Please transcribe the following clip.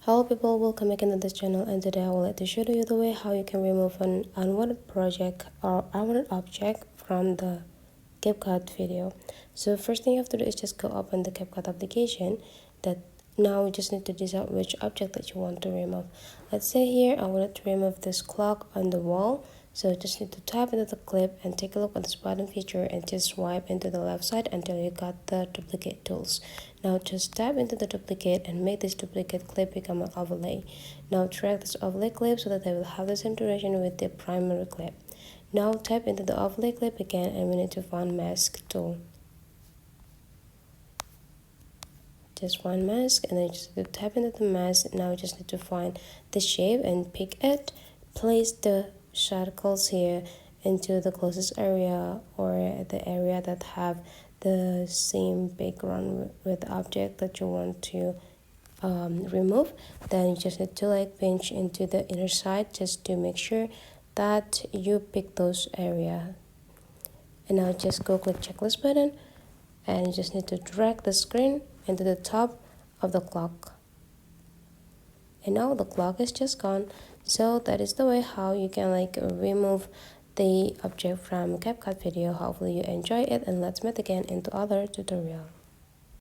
Hello people, welcome again to this channel, and today I would like to show you the way how you can remove an unwanted project or unwanted object from the CapCut video. So first thing you have to do is just go open the CapCut application. That now we just need to decide which object that you want to remove. Let's say here I wanted to remove this clock on the wall. So just need to tap into the clip and take a look at this button feature and just swipe into the left side until you got the duplicate tools. Now just tap into the duplicate and make this duplicate clip become an overlay. Now drag this overlay clip so that they will have the same duration with the primary clip. Now tap into the overlay clip again and we need to find mask tool. Just one mask and then just tap into the mask. Now we just need to find the shape and pick it. Place the circles here into the closest area or the area that have the same background with the object that you want to remove. Then you just need to pinch into the inner side just to make sure that you pick those area. And now just go click checklist button and you just need to drag the screen into the top of the clock. And now the clock is just gone. So that is the way how you can remove the object from CapCut video. Hopefully you enjoy it, and let's meet again into other tutorial.